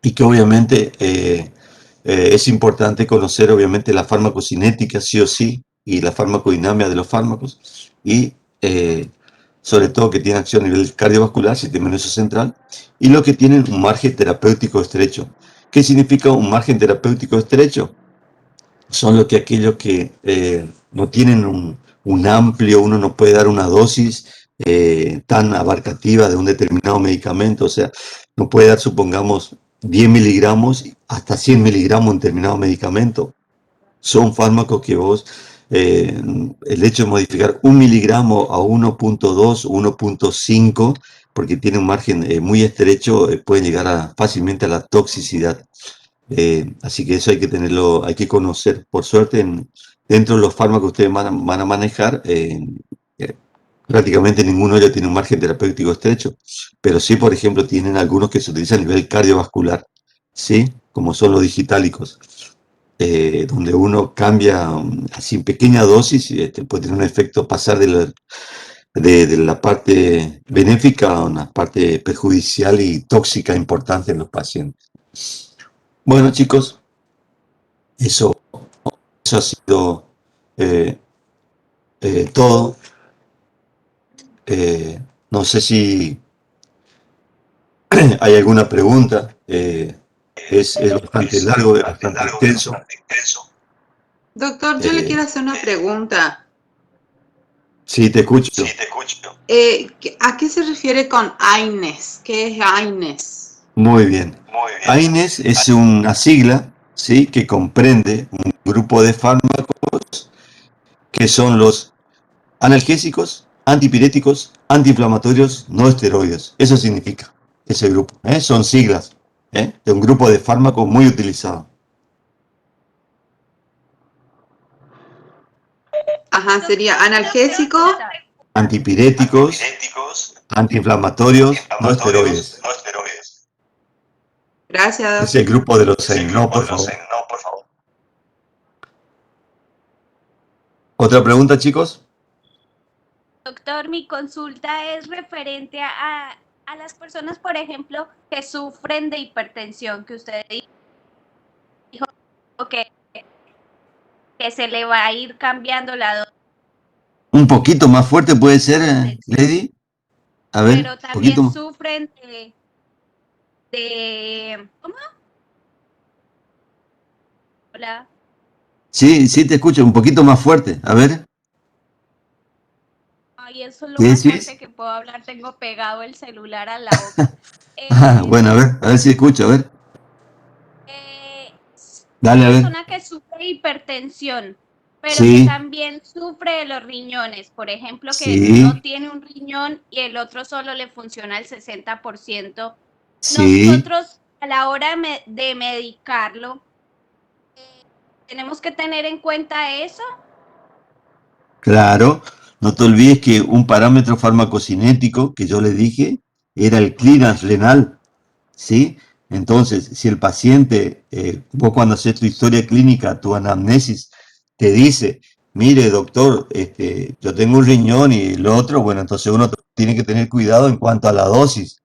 y que obviamente es importante conocer obviamente la farmacocinética sí o sí y la farmacodinamia de los fármacos y sobre todo que tienen acción a nivel cardiovascular, sistema nervioso central y lo que tienen un margen terapéutico estrecho. ¿Qué significa un margen terapéutico estrecho? Son aquellos que no tienen un amplio, uno no puede dar una dosis tan abarcativa de un determinado medicamento, o sea, no puede dar, supongamos, 10 miligramos hasta 100 miligramos en determinado medicamento. Son fármacos que vos, el hecho de modificar 1 miligramo a 1.2, 1.5, porque tiene un margen muy estrecho, pueden llegar fácilmente a la toxicidad. Así que eso hay que tenerlo, hay que conocer. Por suerte, dentro de los fármacos que ustedes van a manejar, eh, prácticamente ninguno de ellos tiene un margen terapéutico estrecho, pero sí, por ejemplo, tienen algunos que se utilizan a nivel cardiovascular, ¿sí? Como son los digitálicos, donde uno cambia así en pequeña dosis y puede tener un efecto pasar de la parte benéfica a una parte perjudicial y tóxica importante en los pacientes. Bueno, chicos. Eso, eso ha sido eh, todo. No sé si hay alguna pregunta. Es bastante largo, es bastante extenso. Doctor, yo le Eh, quiero hacer una pregunta. sí, te escucho. ¿A qué se refiere con AINES? ¿Qué es AINES? Muy bien. AINES es una sigla, ¿sí?, que comprende un grupo de fármacos que son los analgésicos, antipiréticos, antiinflamatorios, no esteroides. Eso significa ese grupo. Son siglas de un grupo de fármacos muy utilizado. Ajá, sería analgésico. Antipiréticos, antiinflamatorios, no esteroides. Es Gracias. el grupo de los AINES. No, por favor. ¿Otra pregunta, chicos? Doctor, mi consulta es referente a las personas, por ejemplo, que sufren de hipertensión, que usted dijo que, que se le va a ir cambiando la dosis, Un poquito más fuerte puede ser, Lady. A ver, pero un poquito también más. sufren ¿cómo? Hola. Sí, sí, te escucho. Un poquito más fuerte. A ver, Ay, eso es lo ¿qué más decís? fuerte que puedo hablar. Tengo pegado el celular a la boca. Eh, Bueno, a ver si escucho. A ver, una dale, a ver. persona que sufre de hipertensión, pero que Sí, también sufre de los riñones, por ejemplo, que sí, no tiene un riñón y el otro solo le funciona el 60%. sí. Nosotros, a la hora de medicarlo, tenemos que tener en cuenta eso. Claro, no te olvides que un parámetro farmacocinético que yo le dije era el clearance renal, ¿sí? Entonces, si el paciente, vos cuando haces tu historia clínica, tu anamnesis, te dice, mire doctor, yo tengo un riñón y el otro, bueno, entonces uno tiene que tener cuidado en cuanto a la dosis.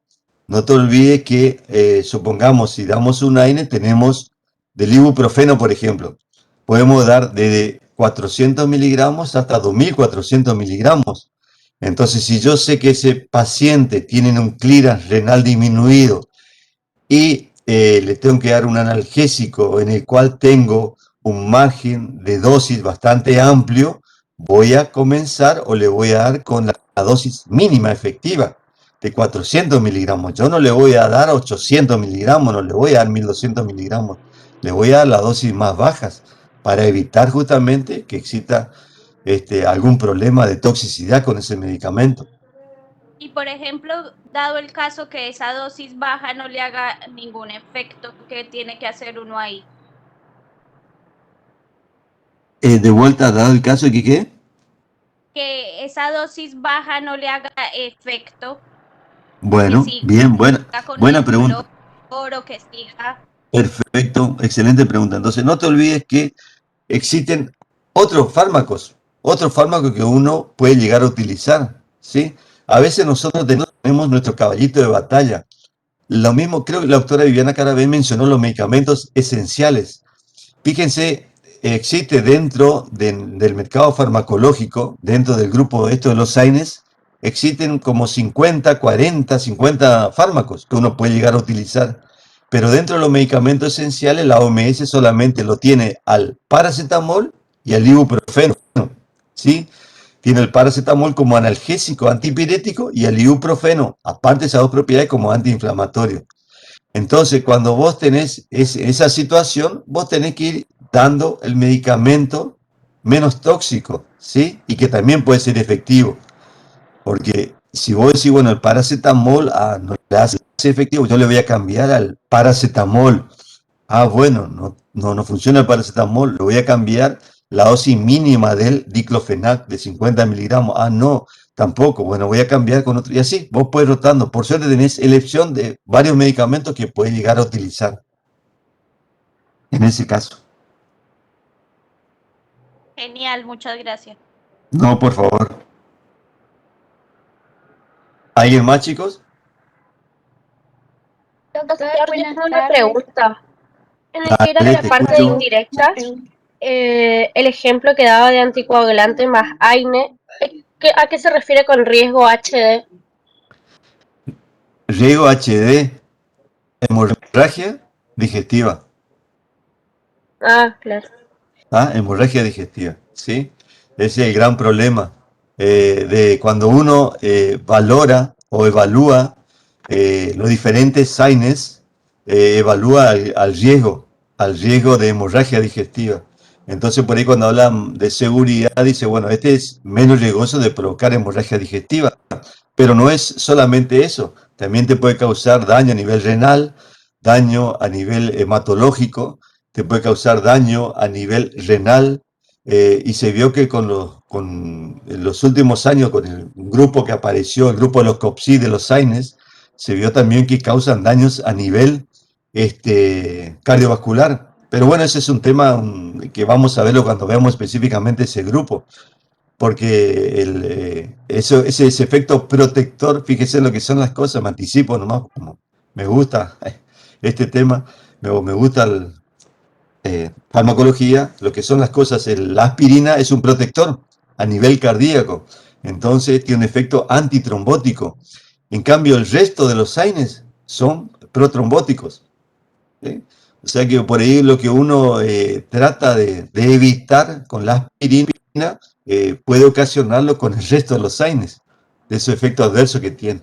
No te olvides que, supongamos, si damos un AINE, tenemos del ibuprofeno, por ejemplo. Podemos dar desde 400 miligramos hasta 2400 miligramos. Entonces, si yo sé que ese paciente tiene un clearance renal disminuido y le tengo que dar un analgésico en el cual tengo un margen de dosis bastante amplio, voy a comenzar o le voy a dar con la dosis mínima efectiva de 400 miligramos. Yo no le voy a dar 800 miligramos, no le voy a dar 1200 miligramos, le voy a dar las dosis más bajas para evitar justamente que exista algún problema de toxicidad con ese medicamento. Y por ejemplo, dado el caso que esa dosis baja no le haga ningún efecto, ¿qué tiene que hacer uno ahí? De vuelta, dado el caso de que, ¿qué? Que esa dosis baja no le haga efecto, que Bueno, siga bien, con buena el pregunta. dolor o que siga. Perfecto, excelente pregunta. Entonces, no te olvides que existen otros fármacos que uno puede llegar a utilizar, ¿sí? A veces nosotros tenemos nuestro caballito de batalla. Lo mismo, creo que la doctora Viviana Carabé mencionó los medicamentos esenciales. Fíjense, existe dentro del mercado farmacológico, dentro del grupo esto de los AINES, existen como 50, 40, 50 fármacos que uno puede llegar a utilizar. Pero dentro de los medicamentos esenciales, la OMS solamente lo tiene al paracetamol y al ibuprofeno, ¿sí? Tiene el paracetamol como analgésico, antipirético y el ibuprofeno, aparte de esas dos propiedades, como antiinflamatorio. Entonces, cuando vos tenés esa situación, vos tenés que ir dando el medicamento menos tóxico, ¿sí? Y que también puede ser efectivo. Porque si vos decís, bueno, el paracetamol no le hace efectivo, yo le voy a cambiar al paracetamol. Bueno, no funciona el paracetamol, lo voy a cambiar la dosis mínima del diclofenac de 50 miligramos. No, tampoco. Bueno, voy a cambiar con otro. Y así, vos puedes rotando. Por suerte tenés elección de varios medicamentos que puedes llegar a utilizar en ese caso. Genial, muchas gracias. No, por favor. ¿Alguien más, chicos? Doctor, Doctor, yo buenas tengo una tardes. pregunta. En el que era Dale, la te parte de escucho. indirectas, el ejemplo que daba de anticoagulante más AINE, ¿a qué se refiere con riesgo HD? Riego HD, hemorragia digestiva. Ah, claro. ¿Ah? Hemorragia digestiva, ¿sí? Ese es el gran problema de cuando uno valora o evalúa los diferentes signes, evalúa al riesgo de hemorragia digestiva. Entonces, por ahí cuando hablan de seguridad, dice, bueno, este es menos riesgoso de provocar hemorragia digestiva. Pero no es solamente eso, también te puede causar daño a nivel renal, daño a nivel hematológico, te puede causar daño a nivel renal, y se vio que en los últimos años, con el grupo que apareció, el grupo de los COPSI, de los SAINES, se vio también que causan daños a nivel cardiovascular. Pero bueno, ese es un tema que vamos a verlo cuando veamos específicamente ese grupo porque ese efecto protector, fíjese lo que son las cosas, me anticipo nomás, como me gusta este tema, me gusta farmacología, lo que son las cosas, la aspirina es un protector a nivel cardíaco, entonces tiene un efecto antitrombótico. En cambio, el resto de los AINES son protrombóticos, ¿sí? O sea que por ahí lo que uno trata de evitar con la aspirina puede ocasionarlo con el resto de los AINES, de su efecto adverso que tiene.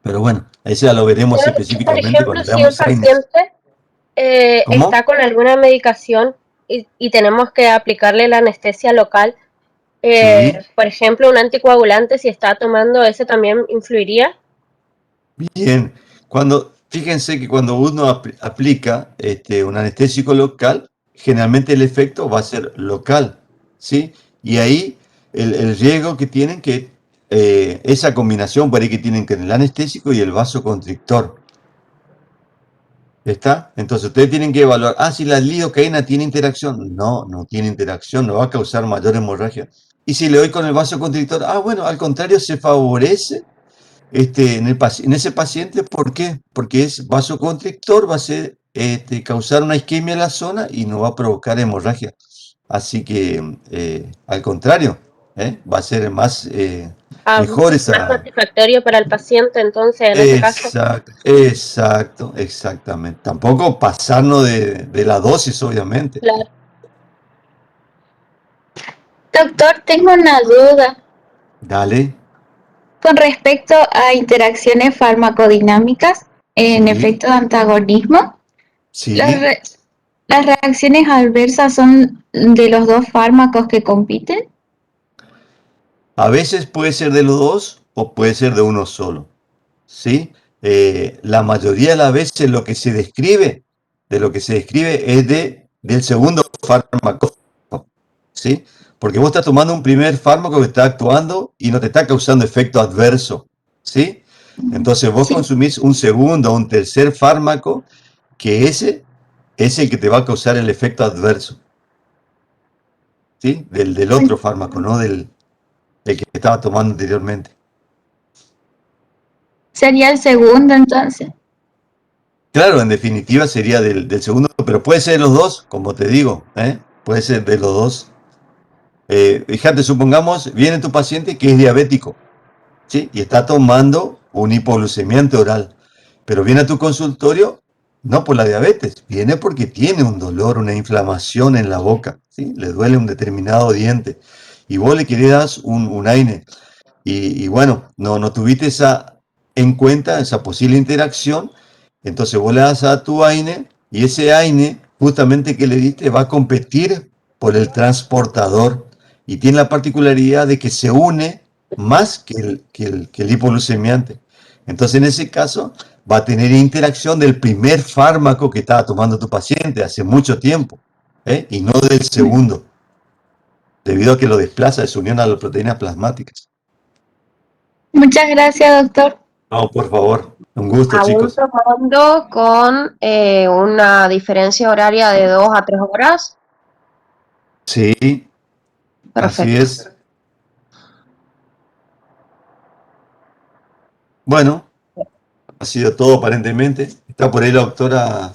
Pero bueno, eso ya lo veremos Por específicamente ejemplo, cuando si un veamos AINES. paciente está ¿Cómo? con alguna medicación y tenemos que aplicarle la anestesia local, Sí, por ejemplo, un anticoagulante, si está tomando ese también influiría. bien. Fíjense que cuando uno aplica un anestésico local, generalmente el efecto va a ser local, ¿sí? Y ahí el riesgo que tienen que esa combinación por ahí que tienen con el anestésico y el vasoconstrictor. ¿Está? Entonces ustedes tienen que evaluar, si la lidocaína tiene interacción. No, no tiene interacción, no va a causar mayor hemorragia. Y si le doy con el vasoconstrictor, bueno, al contrario, se favorece en ese paciente. ¿Por qué? Porque es vasoconstrictor, va a ser, causar una isquemia en la zona y no va a provocar hemorragia. Así que, al contrario, va a ser mejor Más esa. satisfactorio para el paciente, entonces, en ese caso. Exactamente. Tampoco pasarnos de la dosis, obviamente. Claro. Doctor, tengo una duda Dale, con respecto a interacciones farmacodinámicas en sí, efecto de antagonismo. Las, sí. re- las reacciones adversas son de los dos fármacos que compiten. A veces puede ser de los dos o puede ser de uno solo. ¿Sí? La mayoría de las veces de lo que se describe es del segundo fármaco, ¿sí? Porque vos estás tomando un primer fármaco que está actuando y no te está causando efecto adverso, ¿sí? Entonces vos Sí. consumís un segundo o un tercer fármaco que ese es el que te va a causar el efecto adverso, ¿sí? Del otro fármaco, no del que estaba tomando anteriormente. Sería el segundo entonces. Claro, en definitiva sería del segundo, pero puede ser de los dos, como te digo, ¿eh? Puede ser de los dos. Fíjate, supongamos, viene tu paciente que es diabético, ¿sí? Y está tomando un hipoglucemiante oral, pero viene a tu consultorio no por la diabetes, viene porque tiene un dolor, una inflamación en la boca, ¿sí? Le duele un determinado diente, y vos le querés dar un AINE, y bueno, no tuviste en cuenta esa posible interacción, entonces vos le das a tu AINE y ese AINE, justamente que le diste, va a competir por el transportador y tiene la particularidad de que se une más que el hipoglucemiante. Entonces en ese caso va a tener interacción del primer fármaco que estaba tomando tu paciente hace mucho tiempo, y no del segundo, debido a que lo desplaza de su unión a las proteínas plasmáticas. Muchas gracias, doctor. No, por favor. Un gusto, Aún chicos. tomando con una diferencia horaria de 2 a 3 horas. Sí, así Perfecto. es. Bueno, ha sido todo aparentemente. Está por ahí la doctora.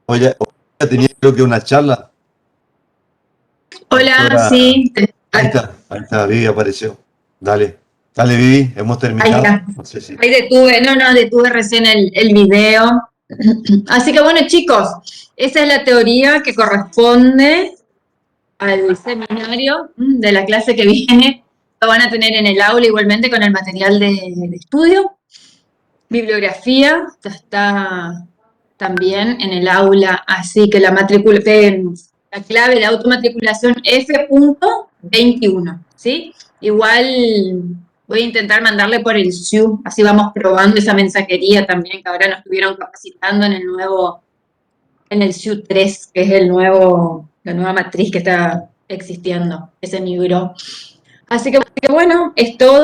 Oye, tenía creo que una charla. Hola, Doctora, sí. ahí está, Vivi apareció. Dale, Vivi, hemos terminado. Ahí está. No sé si... Ahí detuve recién el video. Así que bueno, chicos, esa es la teoría que corresponde al seminario de la clase que viene. Lo van a tener en el aula igualmente con el material de estudio. Bibliografía ya está también en el aula, así que la clave de automatriculación F.21, ¿sí? Igual voy a intentar mandarle por el Zoom, así vamos probando esa mensajería también, que ahora nos estuvieron capacitando en el Zoom 3, que es la nueva matriz que está existiendo, que se migró. Así que bueno, es todo.